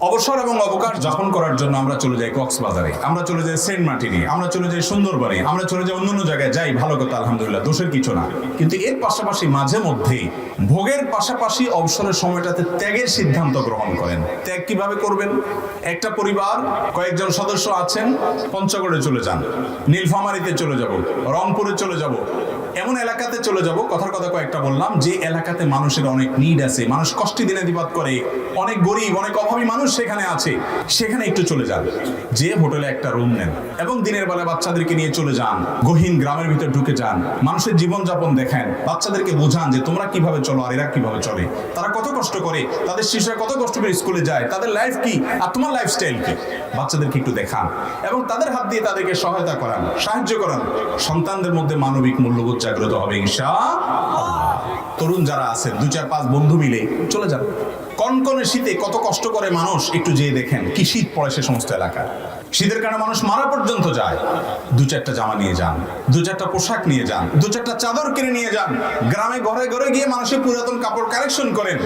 অবসর এবং অবকাশ যাপন করার জন্য আমরা চলে যাই কক্সবাজারে, আমরা চলে যাই সেন্ট মার্টিনে, আমরা চলে যাই সুন্দরবনে, আমরা চলে যাই অন্যান্য জায়গায়, যাই ভালো কথা, আলহামদুলিল্লাহ, দোষের কিছু না। কিন্তু এর পাশাপাশি মাঝে মধ্যে ভোগের পাশাপাশি অবসরের সময়টাতে ত্যাগের সিদ্ধান্ত গ্রহণ করেন। ত্যাগ কিভাবে করবেন? একটা পরিবার কয়েকজন সদস্য আছেন, পঞ্চগড়ে চলে যান, নীলফামারীতে চলে যাব, রংপুরে চলে যাব, এমন এলাকাতে চলে যাব, কথার কথা কয়েকটা বললাম, যে এলাকাতে মানুষের অনেক নিড আছে, মানুষ কষ্টে দিনে দিবাদ করে, অনেক গরিব অনেক অভাবী মানুষ সেখানে আছে, সেখানে একটু চলে যান, যে হোটেলে একটা রুম নেন এবং দিনের বেলা বাচ্চাদেরকে নিয়ে চলে যান, গহীন গ্রামের ভিতর ঢুকে যান, মানুষের জীবনযাপন দেখেন, বাচ্চাদেরকে বোঝান যে তোমরা কিভাবে চলো আর এরা কিভাবে চলে, তারা কত কষ্ট করে, তাদের শিশুরা কত কষ্ট করে স্কুলে যায়, তাদের লাইফ কি আর তোমার লাইফস্টাইল কি, বাচ্চাদেরকে একটু দেখান এবং তাদের হাত দিয়ে তাদেরকে সহায়তা করান, সাহায্য করান। সন্তানদের মধ্যে মানবিক মূল্যবোধ জাগ্রত হবে ইনশাআল্লাহ। তরুণ যারা আছেন 2-4-5 বন্ধু মিলে চলে যান। কনকনে শীতে কত কষ্ট করে মানুষ, একটু যেয়ে দেখেন কি শীত পড়ে সে সমস্ত এলাকায়। শীতের কারণে মানুষ মারা পর্যন্ত যায়। 2-4টা জামা নিয়ে যান, 2-4টা পোশাক নিয়ে যান, 2-4টা চাদর কিনে নিয়ে যান। গ্রামে ঘরে ঘরে গিয়ে মানুষের পুরাতন কাপড় কালেকশন করেন।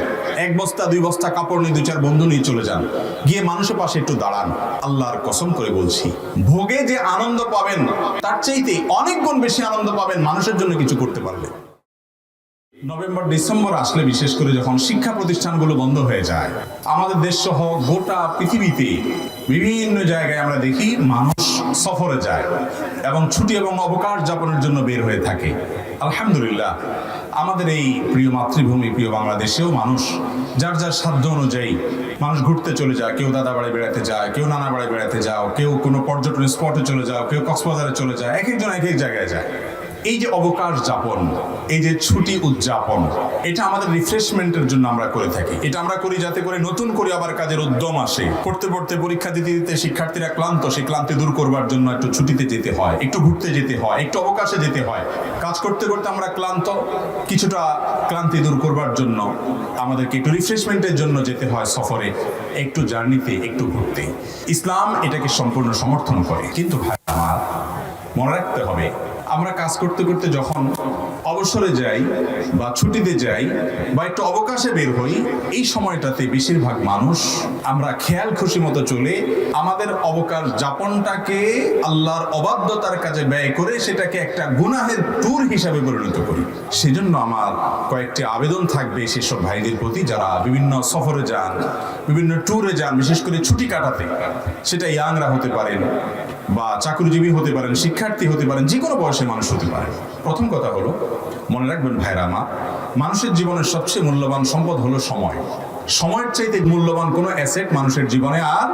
1 বস্তা 2 বস্তা কাপড় নিয়ে 2-4 বন্ধু নিয়ে চলে যান, গিয়ে মানুষের পাশে একটু দাঁড়ান। আল্লাহর কসম করে বলছি, ভোগে যে আনন্দ পাবেন তার চাইতে অনেক গুণ বেশি আনন্দ পাবেন মানুষের জন্য কিছু করতে পারলে। নভেম্বর ডিসেম্বর আসলে, বিশেষ করে যখন শিক্ষা প্রতিষ্ঠানগুলো বন্ধ হয়ে যায়, আমাদের দেশ সহ গোটা পৃথিবীতে বিভিন্ন জায়গায় আমরা দেখি মানুষ সফরে যায় এবং ছুটি এবং অবকাশ যাপনের জন্য বের হয়ে থাকে। আলহামদুলিল্লাহ, আমাদের এই প্রিয় মাতৃভূমি, প্রিয় বাংলাদেশেও মানুষ যার যার সাধ্য অনুযায়ী মানুষ ঘুরতে চলে যায়। কেউ দাদা বাড়ি বেড়াতে যায়, কেউ নানা বাড়ি বেড়াতে যাও, কেউ কোনো পর্যটন স্পটে চলে যাও, কেউ কক্সবাজারে চলে যায়, এক একজন এক এক জায়গায় যায়। এই যে অবকাশ যাপন, এই যে ছুটি উদযাপন, এটা আমাদের রিফ্রেশমেন্টের জন্য আমরা করে থাকি। এটা আমরা করি যাতে করে নতুন করে আবার কাজের উদ্যম আসে। পড়তে পড়তে, পরীক্ষা দিতে দিতে শিক্ষার্থীরা ক্লান্ত, সেই ক্লান্তি দূর করবার জন্য একটু ছুটিতে যেতে হয়, একটু ঘুরতে যেতে হয়, একটু অবকাশে যেতে হয়। কাজ করতে করতে আমরা ক্লান্ত, কিছুটা ক্লান্তি দূর করবার জন্য আমাদেরকে একটু রিফ্রেশমেন্টের জন্য যেতে হয় সফরে, একটু জার্নিতে, একটু ঘুরতে। ইসলাম এটাকে সম্পূর্ণ সমর্থন করে। কিন্তু ভাই আমার, মনে রাখতে হবে, আমরা কাজ করতে করতে যখন অবসরে যাই বা ছুটিতে যাই বা একটু অবকাশে বের হই, এই সময়টাতে বেশিরভাগ মানুষ আমরা খেয়াল খুশি মতো চলে আমাদের অবকাশ যাপনটাকে আল্লাহর অবাধ্যতার কাজে ব্যয় করে সেটাকে একটা গুনাহের ট্যুর হিসাবে পরিণত করি। সেজন্য আমার কয়েকটি আবেদন থাকবে সেসব ভাইদের প্রতি যারা বিভিন্ন সফরে যান, বিভিন্ন ট্যুরে যান, বিশেষ করে ছুটি কাটাতে। সেটা ইয়াংরা হতে পারেন বা চাকরিজীবী হতে পারেন, শিক্ষার্থী হতে পারেন, যে কোনো বয়সের মানুষ হতে পারে। প্রথম কথা হলো, মনে রাখবেন ভাইরা আমার, মানুষের জীবনের সবচেয়ে মূল্যবান সম্পদ হলো সময়। সময়ের চাইতে মূল্যবান কোনো অ্যাসেট মানুষের জীবনে আর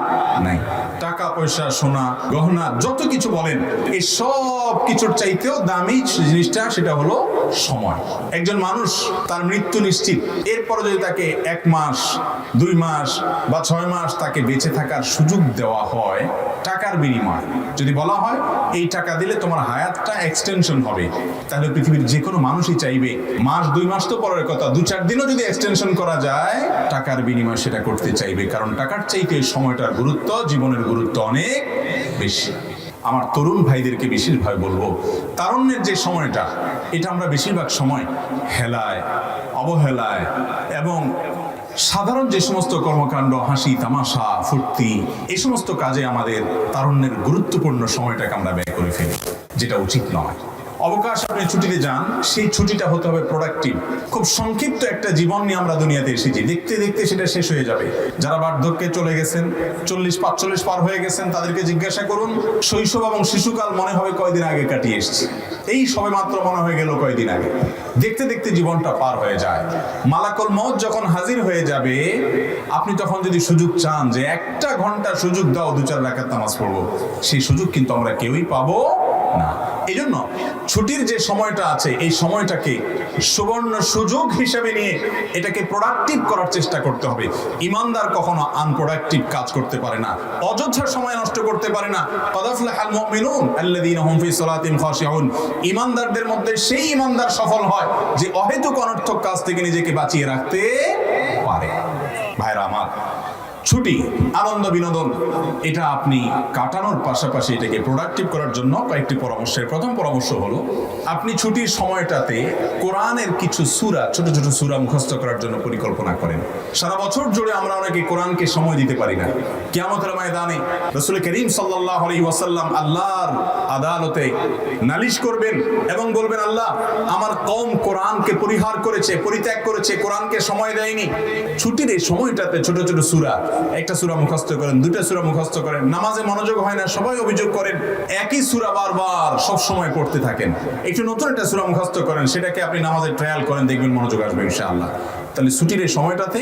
নাই। টাকা পয়সা, সোনা গহনা, যত কিছু বলেন, এই সব কিছুর চাইতেও দামি জিনিসটা সেটা হলো সময়। একজন মানুষ তার মৃত্যু নিশ্চিত, এরপরে যদি তাকে 1 মাস 2 মাস বা 6 মাস তাকে বেঁচে থাকার সুযোগ দেওয়া হয় টাকার বিনিময়ে, যদি বলা হয় এই টাকা দিলে তোমার হায়াতটা এক্সটেনশন হবে, তাহলে পৃথিবীর যে কোনো মানুষই চাইবে মাস 2 মাস তো পরের কথা, 2-4 দিনও যদি এক্সটেনশন করা যায় টাকার বিনিময়ে সেটা করতে চাইবে। কারণ টাকার চাইতে সময়টার গুরুত্ব, জীবনের গুরুত্ব অনেক বেশি। আমার তরুণ ভাইদেরকে বিশেষভাবে বলবো, তারুণ্যের যে সময়টা, এটা আমরা বেশিরভাগ সময় হেলায়, অবহেলায় এবং সাধারণ যে সমস্ত কর্মকাণ্ড, হাসি তামাশা, ফুর্তি, এই সমস্ত কাজে আমাদের তারুণ্যের গুরুত্বপূর্ণ সময়টাকে আমরা ব্যয় করে ফেলি, যেটা উচিত নয়। অবকাশ, আপনি ছুটিতে যান, সেই ছুটিটা হতে হবে প্রোডাক্টিভ। খুব সংক্ষিপ্ত একটা জীবন নিয়ে আমরা দুনিয়াতে এসেছি, দেখতে দেখতে সেটা শেষ হয়ে যাবে। যারা বার্ধক্যে চলে গেছেন, 40-45 পার হয়ে গেছেন, তাদেরকে জিজ্ঞাসা করুন, শৈশব এবং শিশুকাল মনে হবে কয়দিন আগে কাটিয়ে এসেছি, এই সবে মাত্র মনে হয়ে গেল কয়দিন আগে। দেখতে দেখতে জীবনটা পার হয়ে যায়। মালাকুল মউত যখন হাজির হয়ে যাবে, আপনি তখন যদি সুযোগ চান যে 1 ঘন্টা সুযোগ দাও 2-4 রাকাত নামাজ পড়বো, সেই সুযোগ কিন্তু আমরা কেউই পাবো না। এই জন্য ছুটির যে সময়টা আছে, এই সময়টাকে সুবর্ণ সুযোগ হিসেবে নিয়ে এটাকে প্রোডাক্টিভ করার চেষ্টা করতে হবে। ইমানদার কখনো আনপ্রোডাক্টিভ কাজ করতে পারে না, অযথা সময় নষ্ট করতে পারে না। ক্বাদ আফলাহাল মুমিনুন আল্লাযীনা হুম ফি সালাতিহিম খাশিউন। ইমানদারদের মধ্যে সেই ইমানদার সফল হয় যে অহেতুক অনর্থক কাজ থেকে নিজেকে বাঁচিয়ে রাখতে পারে। ভাইরা আমার, ছুটি, আনন্দ, বিনোদন, এটা আপনি কাটানোর পাশাপাশি এটাকে প্রোডাক্টিভ করার জন্য কয়েকটি পরামর্শের প্রথম পরামর্শ হলো আপনি ছুটির সময়টাতে কোরআনের কিছু সূরা, ছোট ছোট সূরা মুখস্থ করার জন্য পরিকল্পনা করেন। সারা বছর জুড়ে আমরা অনেকে কোরআনকে সময় দিতে পারি না। কিয়ামতের ময়দানে রাসূল করিম সাল্লাল্লাহু আলাইহি ওয়াসাল্লাম আল্লাহর আদালতে নালিশ করবেন এবং বলবেন, আল্লাহ, আমার কওম কোরআনকে পরিহার করেছে, পরিত্যাগ করেছে, কোরআনকে সময় দেয়নি। ছুটির এই সময়টাতে ছোট ছোট সূরা, একটা সূরা মুখস্থ করেন, দুইটা সূরা মুখস্থ করেন, নামাজে মনোযোগ হয় না, সবাই অভিযোগ করেন, একই সূরা বারবার সব সময় পড়তে থাকেন। একটু নতুন একটা সূরা মুখস্থ করেন, সেটাকে আপনি নামাজে ট্রায়াল করেন, দেখবেন মনোযোগ আসবে ইনশাআল্লাহ। তাহলে ছুটির এই সময়টাতে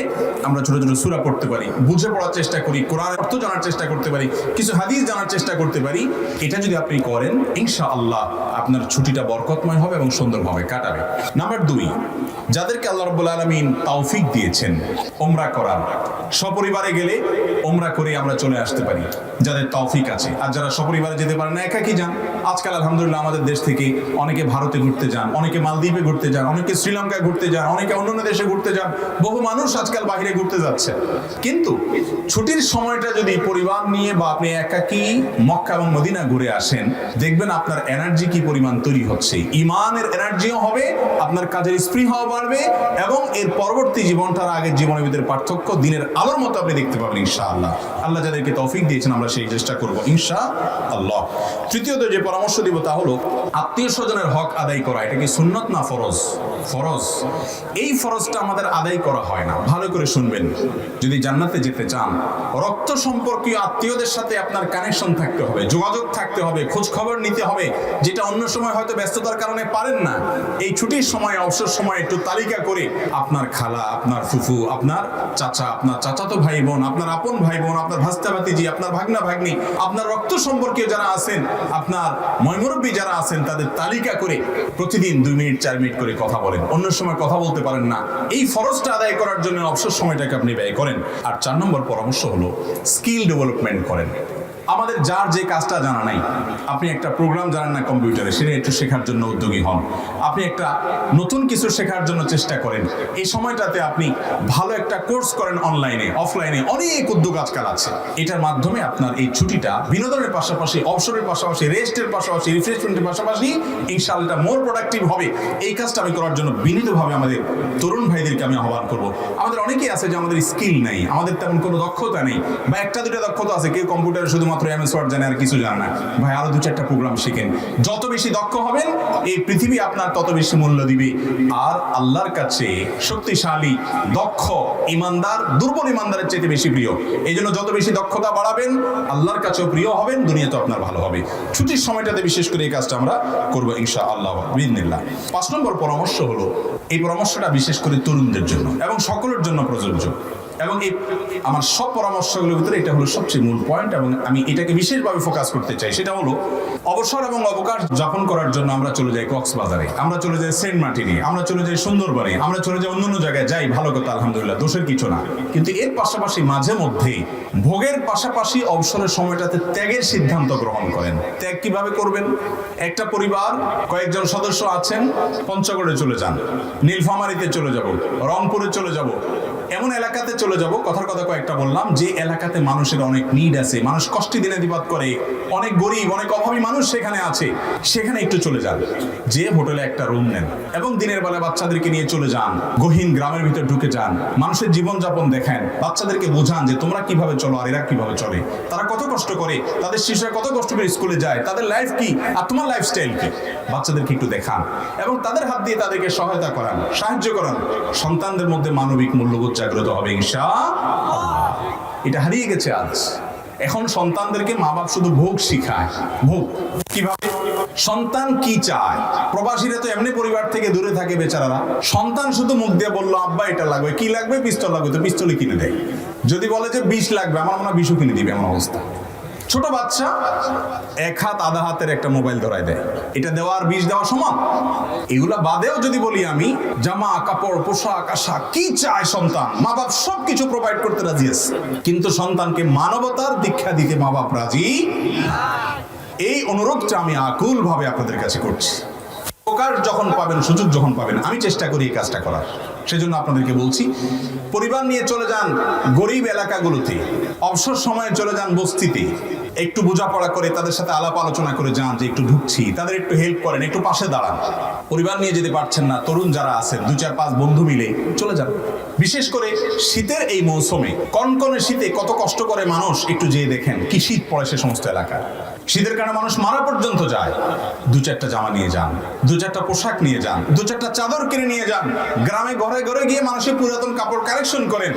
আমরা ছোট ছোট সূরা পড়তে পারি, বুঝে পড়ার চেষ্টা করি, কোরআনের অর্থ জানার চেষ্টা করতে পারি, কিছু হাদিস জানার চেষ্টা করতে পারি। এটা যদি আপনি করেন ইনশাআল্লাহ আপনার ছুটিটা বরকতময় হবে এবং সুন্দরভাবে কাটাবে। নাম্বার 2, যাদেরকে আল্লাহ রাব্বুল আলামিন তৌফিক দিয়েছেন ওমরা করার, সপরিবারে গেলে ওমরা করে আমরা চলে আসতে পারি যাদের তৌফিক আছে। আর যারা সপরিবারে যেতে পারে না, একাকি যান। আজকাল আলহামদুলিল্লাহ আমাদের দেশ থেকে অনেকে ভারতে ঘুরতে যান, অনেকে মালদ্বীপে ঘুরতে যান, অনেকে শ্রীলঙ্কায় ঘুরতে যান, অনেকে অন্যান্য দেশে ঘুরতে যান। বহু মানুষ আজকাল বাইরে ঘুরতে যাচ্ছে। কিন্তু ছুটির সময়টা যদি পরিবার নিয়ে বা আপনি একাকি মক্কা এবং মদিনা ঘুরে আসেন, দেখবেন আপনার এনার্জি কি পরিমাণ তৈরি হচ্ছে। ঈমানের এনার্জিও হবে, আপনার কাজের স্পৃহাও বাড়বে এবং এর পরবর্তী জীবনটার আগের জীবনের ভিতরে পার্থক্য দিনের আলোর মতো আপনি দেখতে পাবেন ইনশাআল্লাহ। আল্লাহ যাদেরকে তৌফিক দিয়েছেন আমরা সেই চেষ্টা করব ইনশাআল্লাহ। তৃতীয়ত যে পরামর্শ দিব তা হলো আত্মীয় স্বজনের হক আদায় করা। এটা কি সুন্নত না ফরজ? ফরজ। এই ফরজটা আমাদের আদায় করা হয় না। ভালো করে শুনবেন, যদি জান্নাতে যেতে চান রক্ত সম্পর্কীয় আত্মীয়দের সাথে আপনার কানেকশন থাকতে হবে, যোগাযোগ থাকতে হবে, খোঁজ খবর নিতে হবে, যেটা অন্য সময় হয়তো ব্যস্ততার কারণে পারেন না। এই ছুটির সময়, অবসর সময় একটু তালিকা করে আপনার খালা, আপনার ফুফু, আপনার চাচা, আপনার চাচাতো ভাই বোন, আপনার আপন ভাই বোন, আপনার ভাস্তা ভাতিজি, আপনার ভাগনা ভাগ্নি, আপনার রক্ত সম্পর্কীয় যারা আছেন, আপনার ময়মুরব্বী যারা আছেন, তাদের তালিকা করে প্রতিদিন 2 মিনিট 4 মিনিট করে কথা বলেন। অন্য সময় কথা বলতে পারেন না, এই ফরজটা আদায় করার জন্য অবসর সময়টাকে আপনি ব্যয় করেন। আর 4 নম্বর পরামর্শ হলো স্কিল ডেভেলপমেন্ট করেন। আমাদের যার যে কাজটা জানা নাই, আপনি একটা প্রোগ্রাম জানেন না কম্পিউটারে, সেটা একটু শেখার জন্য উদ্যোগী হন। আপনি একটা নতুন কিছু শেখার জন্য চেষ্টা করেন। এই সময়টাতে আপনি ভালো একটা কোর্স করেন, অনলাইনে অফলাইনে অনেক উদ্যোগ আজকাল আছে। এটার মাধ্যমে আপনার এই ছুটিটা বিনোদনের পাশাপাশি, অবসরের পাশাপাশি, রেস্টের পাশাপাশি, রিফ্রেশমেন্টের পাশাপাশি ইনশাআল্লাহ মোর প্রোডাক্টিভ হবে। এই কাজটা আমি করার জন্য বিনীতভাবে আমাদের তরুণ ভাইদেরকে আমি আহ্বান করব। আমাদের অনেকেই আছে যে আমাদের স্কিল নেই, আমাদের তেমন কোনো দক্ষতা নেই, বা একটা দুটা দক্ষতা আছে, কেউ কম্পিউটারে শুধুমাত্র এমএস ওয়ার্ড জানে আর কিছু জানে না। ভাই আরো 2-4টা প্রোগ্রাম শিখেন। যত বেশি দক্ষ হবেন এই পৃথিবী আপনার তত বেশি মূল্য দিবে। আর আল্লাহর কাছে শক্তিশালী, দক্ষ ইমানদার দুর্বল ইমানদারের চাইতে বেশি প্রিয়। এই জন্য যত বেশি দক্ষতা বাড়াবেন আল্লাহর কাছেও প্রিয় হবেন, দুনিয়াতে আপনার ভালো হবে। ছুটির সময়টাতে বিশেষ করে এই কাজটা আমরা করবো ইনশাআল্লাহ বিইذনিল্লাহ। 5 নম্বর পরামর্শ হলো, এই পরামর্শটা বিশেষ করে তরুণদের জন্য এবং সকলের জন্য প্রযোজ্য। এবং এই আমার সব পরামর্শগুলোর ভিতরে এটা হলো সবচেয়ে মূল পয়েন্ট এবং আমি এটাকে বিশেষভাবে ফোকাস করতে চাই। সেটা হলো অবসর এবং অবকাশ যাপন করার জন্য আমরা চলে যাই কক্সবাজারে, আমরা চলে যাই সেন্ট মার্টিনে, আমরা চলে যাই সুন্দরবনে, আমরা চলে যাই অন্যান্য জায়গায়, যাই, ভালো কথা আলহামদুলিল্লাহ, দোষের কিছু না। কিন্তু এর পাশাপাশি মাঝে মধ্যে ভোগের পাশাপাশি অবসরের সময়টাতে ত্যাগের সিদ্ধান্ত গ্রহণ করেন। ত্যাগ কিভাবে করবেন? একটা পরিবার কয়েকজন সদস্য আছেন, পঞ্চগড়ে চলে যান, নীলফামারীতে চলে যাব, রংপুরে চলে যাব, এমন এলাকাতে চলে যাব, কথার কথা কয়েকটা বললাম, যে এলাকাতে মানুষের অনেক নিড আছে, মানুষ কষ্টে দিনে দিবাত করে, অনেক গরিব, অনেক অভাবী মানুষ সেখানে আছে, সেখানে একটু চলে যান, যে হোটেলে একটা রুম নেন এবং দিনের বেলা বাচ্চাদেরকে নিয়ে চলে যান, গহীন গ্রামের ভিতর ঢুকে যান, মানুষের জীবনযাপন দেখেন, বাচ্চাদেরকে বোঝান যে তোমরা কিভাবে চলো আর এরা কিভাবে চলে, তারা কত কষ্ট করে, তাদের শিশুরা কত কষ্ট করে স্কুলে যায়, তাদের লাইফ কি আর তোমার লাইফস্টাইল কি, বাচ্চাদেরকে একটু দেখান এবং তাদের হাত দিয়ে তাদেরকে সহায়তা করান, সাহায্য করান। সন্তানদের মধ্যে মানবিক মূল্যবোধ জাগ্রত হবে ইনশাআল্লাহ। এটা হারিয়ে গেছে আজ। এখন সন্তানদেরকে মা বাপ শুধু ভোগ শিখায়। ভোগ কিভাবে? সন্তান কি চায়? প্রবাসীরা তো এমনি পরিবার থেকে দূরে থাকে বেচারারা। সন্তান শুধু মুখ দিয়ে বললো আব্বা এটা লাগবে, কি লাগবে? পিস্তল লাগবে, তো পিস্তলই কিনে দেয়। যদি বলে যে 20 লাগবে, আমার মনে হয় 20ও কিনে দিবে, এমন অবস্থা। ছোট বাচ্চা 1 হাত আধা হাতের একটা মোবাইল ধরায় দেয়, এটা দেওয়া আর 20 দেওয়া সমান। এগুলা বাদেও যদি বলি আমি, জামা কাপড় পোশাক আশা কি চায় সন্তান, মা বাপ সবকিছু প্রোভাইড করতে রাজি আছে, কিন্তু সন্তানকে মানবতার দীক্ষা দিতে মা বাপ রাজি। এই অনুরোধটা আমি আকুল ভাবে আপনাদের কাছে করছি। উপকার যখন পাবেন, সুযোগ যখন পাবেন, আমি চেষ্টা করি এই কাজটা করার। সেজন্য আপনাদেরকে বলছি, পরিবার নিয়ে চলে যান গরিব এলাকাগুলোতে, অবসর সময়ে চলে যান বস্তিতে, একটু বোঝাপড়া করে তাদের সাথে আলাপ আলোচনা করে যান যে একটু ঢুকছি, তাদের একটু হেল্প করেন, একটু পাশে দাঁড়ান। পরিবার নিয়ে যেতে পারছেন না, তরুণ যারা আছেন 2-4-5 বন্ধু মিলে চলে যান। বিশেষ করে শীতের এই মৌসুমে, কনকনে শীতে কত কষ্ট করে মানুষ, একটু যেয়ে দেখেন কি শীত পড়ে সে সমস্ত এলাকায়। শীতের কারণে মানুষ মারা পর্যন্ত যায়। 2-4টা জামা নিয়ে যান, 2-4টা পোশাক নিয়ে যান, 2-4টা চাদর কিনে নিয়ে যান। গ্রামে ঘরে ঘরে গিয়ে মানুষের পুরাতন কাপড় কালেকশন করেন,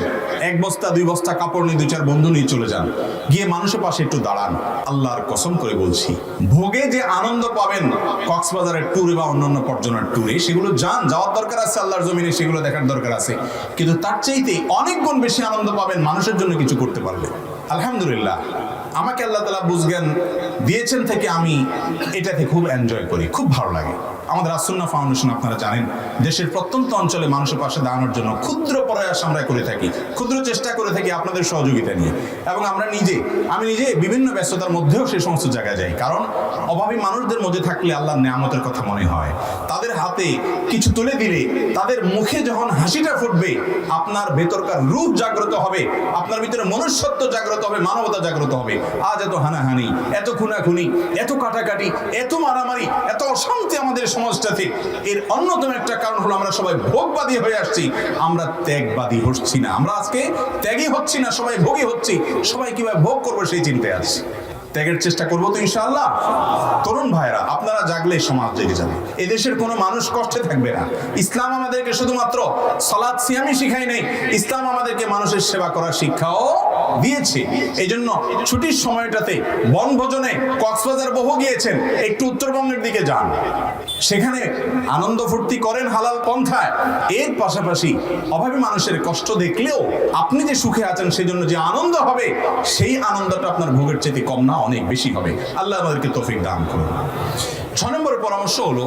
1 বস্তা 2 বস্তা কাপড় নিয়ে 2-4 বন্ধু নিয়ে চলে যান, গিয়ে মানুষের পাশে একটু দাঁড়ান। আল্লাহর কসম করে বলছি, ভোগে যে আনন্দ পাবেন কক্সবাজারের ট্যুরে বা অন্যান্য পর্যটন ট্যুরে, সেগুলো যাওয়ার দরকার আছে, আল্লাহর জমিনে সেগুলো দেখার দরকার আছে, কিন্তু তার চাইতে অনেক গুণ বেশি আনন্দ পাবেন মানুষের জন্য কিছু করতে পারলে। আলহামদুলিল্লাহ, আমাকে আল্লাহ তাআলা বুঝজ্ঞান দিয়েছেন থেকে আমি এটাকে খুব এনজয় করি, খুব ভালো লাগে। আমাদের আসুন্নাহ ফাউন্ডেশন, আপনারা জানেন, দেশের প্রত্যন্ত অঞ্চলে মানুষের পাশে দাঁড়ানোর জন্য ক্ষুদ্র প্রয়াস আমরা করে থাকি, ক্ষুদ্র চেষ্টা করে থাকি আপনাদের সহযোগিতা নিয়ে। এবং আমি নিজে বিভিন্ন ব্যস্ততার মধ্যেও সেই সমস্ত জায়গায় যাই, কারণ অভাবী মানুষদের মধ্যে থাকলে আল্লাহর নেয়ামতের কথা মনে হয়। তাদের হাতে কিছু তুলে দিলে, তাদের মুখে যখন হাসিটা ফুটবে, আপনার ভেতরকার রূপ জাগ্রত হবে, আপনার ভিতরে মনুষ্যত্ব জাগ্রত হবে, মানবতা জাগ্রত হবে। আজ এত হানাহানি, এত খুনাখুনি, এত কাটাকাটি, এত মারামারি, এত অশান্তি আমাদের সমাজটাতে, এর অন্যতম একটা কারণ হলো আমরা সবাই ভোগবাদী হয়ে আসছি, আমরা ত্যাগবাদী হচ্ছি না। আমরা আজকে ত্যাগই হচ্ছি না, সবাই ভোগী হচ্ছি। সবাই কিভাবে ভোগ করবো সেই চিন্তায় আছি। ত্যাগের চেষ্টা করবো তো ইনশাআল্লাহ। তরুণ ভাইরা, আপনারা জাগলে সমাজ জেগে যাবে, এদেশের কোনো মানুষ কষ্টে থাকবে না। ইসলাম আমাদেরকে শুধুমাত্র সালাত সিয়ামই শিখায় নেই, ইসলাম আমাদেরকে মানুষের সেবা করার শিক্ষাও দিয়েছে। এই জন্য ছুটির সময়টাতে বনভোজনে কক্সবাজার বহু গিয়েছেন, একটু উত্তরবঙ্গের দিকে যান, সেখানে আনন্দ ফুর্তি করেন হালাল পন্থায়। এর পাশাপাশি অভাবী মানুষের কষ্ট দেখলেও আপনি যে সুখে আছেন সেজন্য যে আনন্দ হবে, সেই আনন্দটা আপনার ভোগের চেয়ে কম না, অনেক বেশি হবে। আল্লাহ আমাদেরকে তৌফিক দান করুন। 6 নম্বরের পরামর্শ হলো,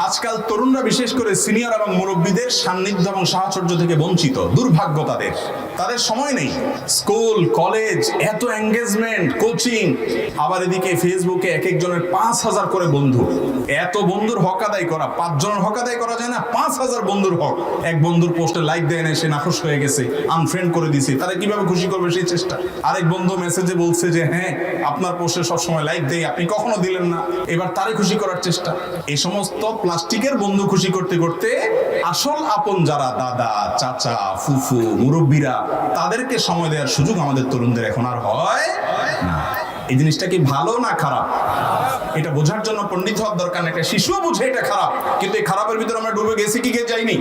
আজকাল তরুণরা বিশেষ করে সিনিয়র এবং মুরব্বীদের সান্নিধ্য এবং সাহচর্য থেকে বঞ্চিত। দুর্ভাগ্য তাদের সময় নেই। স্কুল কলেজ, এত এঙ্গেজমেন্ট, কোচিং, আবার এদিকে ফেসবুকে এক একজনের 5000 করে বন্ধু। এত বন্ধুর হক আদায় করা, 5 জনের হক আদায় করা যায় না, 5000 বন্ধুর হক। এক বন্ধুর পোস্টে লাইক দেয় না, সে নাখুশ হয়ে গেছে, আনফ্রেন্ড করে দিছে। তারা কিভাবে খুশি করবে সেই চেষ্টা। আরেক বন্ধু মেসেজে বলছে যে হ্যাঁ আপনার পোস্টে সবসময় লাইক দেয়, আপনি কখনো দিলেন না, এবার তারে খুশি করার চেষ্টা। এই সমস্ত প্লাস্টিকের বন্ধু খুশি করতে করতে আসল আপন যারা দাদা, চাচা, ফুফু, মুরব্বীরা, তাদেরকে সময় দেওয়ার সুযোগ আমাদের তরুণদের এখন আর হয় না। এই জিনিসটা কি ভালো না খারাপ? এটা বোঝার জন্য পণ্ডিত হওয়ার দরকার না। একটা শিশুও বুঝে এটা খারাপ, কিন্তু এই খারাপের ভিতরে আমরা ডুবে গেছি কি যাইনি?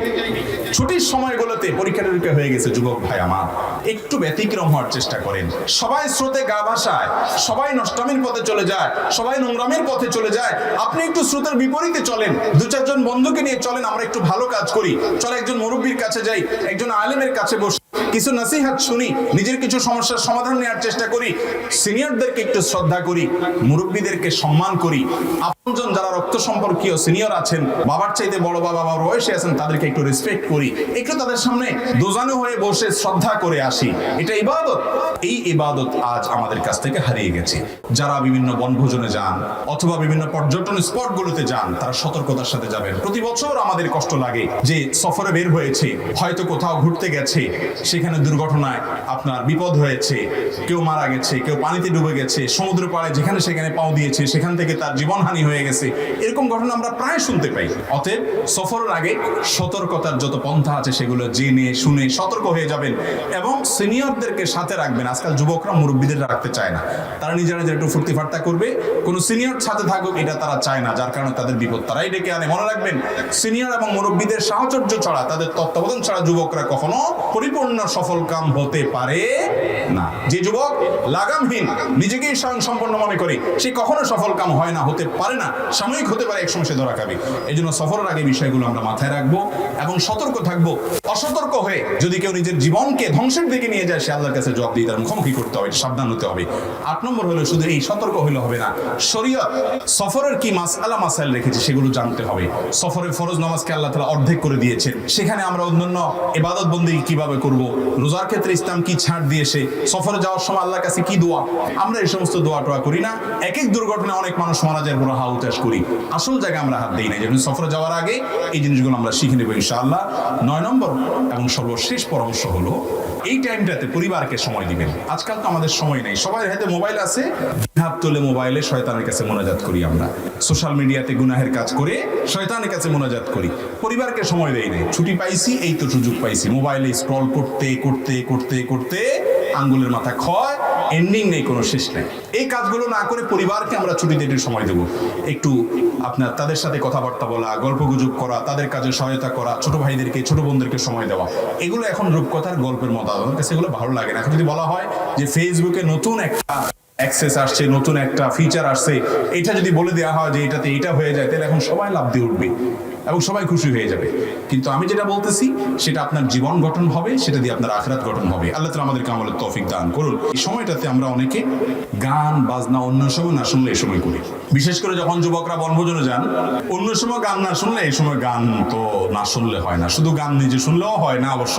ছুটির সময়গুলোতে পরীক্ষা টরীক্ষা হয়ে গেছে, যুবক ভাই আমার একটু ব্যতিক্রম হওয়ার চেষ্টা করেন। সবাই স্রোতে গা ভাসায়, সবাই নষ্টামির পথে চলে যায়, সবাই নোংরামের পথে চলে যায়, আপনি একটু স্রোতের বিপরীতে চলেন। 2-4 জন বন্ধুকে নিয়ে চলেন, আমরা একটু ভালো কাজ করি। চলে একজন মুরব্বীর কাছে যাই, একজন আলেমের কাছে বসে কিছু নসিহত শুনি, নিজের কিছু সমস্যার সমাধান নেওয়ার চেষ্টা করি, সিনিয়রদেরকে একটু শ্রদ্ধা করি, মুরব্বীদেরকে সম্মান করি। আপনজন যারা রক্ত সম্পর্কীয় সিনিয়র আছেন, বাবার চাইতে বড় বাবা বয়সে আছেন, তাদেরকে একটু রেসপেক্ট করি, একটু তাদের সামনে দোজানো হয়ে বসে শ্রদ্ধা করে আসি। এটা ইবাদত। এই ইবাদত আজ আমাদের কাছ থেকে হারিয়ে গেছে। যারা বিভিন্ন বনভোজনে যান অথবা বিভিন্ন পর্যটন স্পটগুলোতে যান, তারা সতর্কতার সাথে যাবেন। প্রতি বছর আমাদের কষ্ট লাগে যে সফরে বের হয়েছে, হয়তো কোথাও ঘুরতে গেছে, সেখানে দুর্ঘটনায় আপনার বিপদ হয়েছে, কেউ মারা গেছে, কেউ পানিতে ডুবে গেছে, সমুদ্র পাড়ে যেখানে সেখানে পাও দিয়েছে, সেখান থেকে তার জীবনহানি হয়ে গেছে। এরকম ঘটনা আমরা প্রায় শুনতে পাই। অতএব সফরের আগে সতর্কতার যত পন্থা আছে সেগুলো জেনে শুনে সতর্ক হয়ে যাবেন এবং সিনিয়রদেরকে সাথে রাখবেন। আজকাল যুবকরা মুরব্বীদের রাখতে চায় না, তারা নিজেরা একটু ফুর্তি ফার্তা করবে, কোনো সিনিয়র সাথে থাকুক এটা তারা চায় না, যার কারণে তাদের বিপদ তারাই ডেকে আনে। মনে রাখবেন, সিনিয়র এবং মুরব্বীদের সাহচর্য ছাড়া, তাদের তত্ত্বাবধান ছাড়া যুবকরা কখনো পরিপূর্ণ সফল কাম হতে পারে না। যে যুবক লাগামহীন, নিজেকেই স্বয়ং সম্পন্ন মনে করে, সে কখনো সফল কাম হয় না, হতে পারে না, সাময়িক হতে পারে, একসময় সে ধরা খাবে। এই জন্য সফরের আগে বিষয়গুলো আমরা মাথায় রাখবো এবং সতর্ক থাকবো। অসতর্ক হয়ে যদি কেউ নিজের জীবনকে ধ্বংসের দিকে নিয়ে যায়, সে আল্লাহর কাছে জবাব দিয়ে তার মুখোমুখি করতে হবে, সাবধান হতে হবে। 8 নম্বর হলো, শুধু এই সতর্ক হইলে হবে না, শরীয়ত সফরের কি মাসআলা মাসাইল রেখেছে সেগুলো জানতে হবে। সফরের ফরজ নামাজকে আল্লাহ তাআলা অর্ধেক করে দিয়েছেন, সেখানে আমরা অন্যান্য ইবাদত বন্দেগী কিভাবে করব, রোজার ক্ষেত্রে ইসলাম কি ছাড় দিয়েছে, সফরে যাওয়ার সময় আল্লাহর কাছে কি দোয়া, আমরা এই সমস্ত দোয়া টোয়া করি না। এক এক দুর্ঘটনায় অনেক মানুষ মারা যায়, পুরো হাউ তাস করি, আসল জায়গায় আমরা হাত দিই না। যেমন সফরে যাওয়ার আগে এই জিনিসগুলো আমরা শিখে নেব ইনশাআল্লাহ। 9 নম্বর এবং সর্বশেষ পরামর্শ হলো এই টাইমটাতে পরিবারকে সময় দিবেন। আজকাল তো আমাদের সময় নেই, সবার হাতে মোবাইল আছে, হাত তুলে মোবাইলে শয়তানের কাছে মোনাজাত করি, আমরা সোশ্যাল মিডিয়াতে গুনাহের কাজ করে শয়তানের কাছে মোনাজাত করি, পরিবারকে সময় দেই নাই। ছুটি পাইছি, এই তো সুযোগ পাইছি, মোবাইলে স্ক্রল করতে করতে করতে করতে আঙ্গুলের মাথা ক্ষয়, এন্ডিং নেই, কোনো শেষ নেই। এই কাজগুলো না করে পরিবারকে আমরা ছুটিতে একটু সময় দেবো, একটু আপনার তাদের সাথে কথাবার্তা বলা, গল্পগুজব করা, তাদের কাজে সহায়তা করা, ছোট ভাইদেরকে ছোট বোনদেরকে সময় দেওয়া। এগুলো এখন রূপকথার গল্পের মতো, আমার কাছে এগুলো ভালো লাগে না। এখন যদি বলা হয় যে ফেসবুকে নতুন একটা অ্যাক্সেস আসছে, নতুন একটা ফিচার আসছে, এটা যদি বলে দেওয়া হয় যে এটাতে এটা হয়ে যায়, তাহলে এখন সবাই লাভ দিয়ে উঠবে এবং সবাই খুশি হয়ে যাবে। কিন্তু আমি যেটা বলতেছি সেটা আপনার জীবন গঠন হবে, সেটা দিয়ে আপনার আখিরাত গঠন হবে। আল্লাহ তাআলা আমাদেরকে আমলের তৌফিক দান করুন। এই সময়টাতে আমরা অনেকে গান বাজনা অন্য সময় না শুনলে এই সময় করি, বিশেষ করে যখন যুবকরা বনভোজনে যান, অন্য সময় গান না শুনলে এই সময় গান তো না শুনলে হয় না। শুধু গান নিজে শুনলেও হয় না অবশ্য,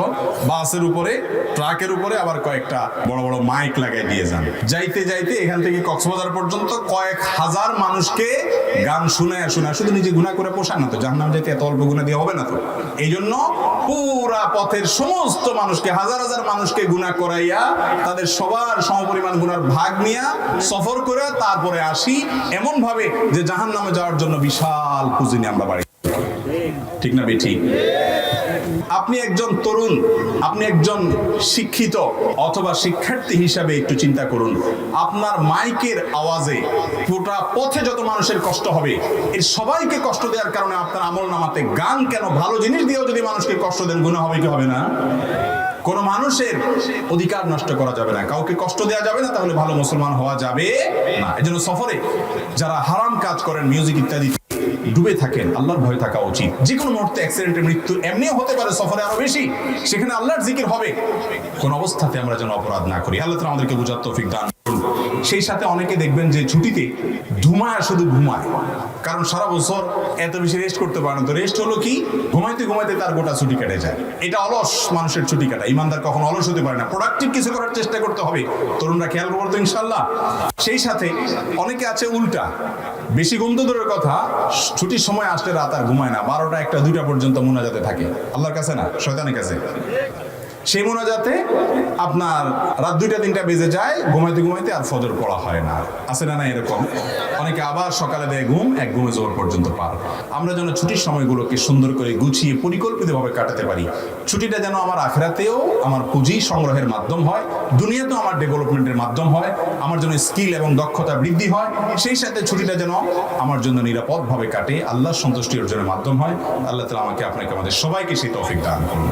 বাসের উপরে ট্রাকের উপরে আবার কয়েকটা বড় বড় মাইক লাগাই দিয়ে যান। যাইতে যাইতে এখান থেকে কক্সবাজার পর্যন্ত কয়েক হাজার মানুষকে গান শোনায় শোনায়, শুধু নিজে গুনাহ করে পোষায় না তো, জাহান্নাম যেতে এত অল্প গুনাহ দিয়ে হবে না তো। এই জন্য পুরা পথের সমস্ত মানুষকে, হাজার হাজার মানুষকে গুনাহ করাইয়া তাদের সবার সমপরিমাণ গুনার ভাগ নিয়া সফর করে তারপরে আসি এমন ভাবে যে জাহান্নামে যাওয়ার জন্য বিশাল পুঁজি নিয়ে আমরা বাড়ি। ঠিক না বেঠিক? আপনি একজন তরুণ, আপনি একজন শিক্ষিত অথবা শিক্ষার্থী হিসাবে একটু চিন্তা করুন, আপনার মাইকের আওয়াজে গোটা পথে যত মানুষের কষ্ট হবে, এর সবাইকে কষ্ট দেওয়ার কারণে আপনার আমল নামাতে গান কেন, ভালো জিনিস দিয়েও যদি মানুষকে কষ্ট দেন, গুনাহ হবে কি হবে না? কোন মানুষের অধিকার নষ্ট করা যাবে না, কাউকে কষ্ট দেওয়া যাবে না, তাহলে ভালো মুসলমান হওয়া যাবে না। এজন্য সফরে যারা হারাম কাজ করেন, মিউজিক ইত্যাদি ডুবে থাকেন, আল্লাহর ভয় থাকা উচিত। যে কোনো মুহূর্তে অ্যাক্সিডেন্টে মৃত্যু এমনিও হতে পারে, সফরে আরো বেশি, সেখানে আল্লাহর জিকির হবে। কোন অবস্থাতে আমরা যেন অপরাধ না করি। আল্লাহ তাআলা আমাদেরকে বুঝার তৌফিক দান করুন। সেই সাথে অনেকে দেখবেন যে ছুটিতে ঘুমায়, শুধু ঘুমায়, কারণ সারা বছর এত বেশি রেস্ট করতে পারে না। তো রেস্ট হলো কি, ঘুমাইতে ঘুমাইতে তার গোটা ছুটি কেটে যায়। এটা অলস মানুষের ছুটি কাটা। ইমানদার কখনো অলস হতে পারে না, প্রোডাক্টিভ কিছু করার চেষ্টা করতে হবে। তরুণরা খেয়াল করবো ইনশাল্লাহ। সেই সাথে অনেকে আছে উল্টা, বেশি ঘুম তো দূরের কথা, ছুটির সময় আসলে রাত আর ঘুমায় না, 12টা 1টা 2টা পর্যন্ত মোনাজাতে থাকে, আল্লাহর কাছে না শয়তানের কাছে। সেই মোনাজাতে আপনার রাত 2টা 3টা বেজে যায়, ঘুমাইতে ঘুমাইতে আর ফজর পড়া হয় না। আছে না না এরকম? অনেকে আবার সকালে দেয় ঘুম, এক ঘুমে জোহর পর্যন্ত পার। আমরা যেন ছুটির সময়গুলোকে সুন্দর করে গুছিয়ে পরিকল্পিতভাবে কাটাতে পারি। ছুটিটা যেন আমার আখিরাতেও আমার পুঁজি সংগ্রহের মাধ্যম হয়, দুনিয়াতেও আমার ডেভেলপমেন্টের মাধ্যম হয়, আমার জন্য স্কিল এবং দক্ষতা বৃদ্ধি হয়। সেই সাথে ছুটিটা যেন আমার জন্য নিরাপদভাবে কাটে, আল্লাহর সন্তুষ্টি অর্জনের মাধ্যম হয়। আল্লাহ তাআলা আমাকে আপনাকে আমাদের সবাইকে সেই তৌফিক দান করুন।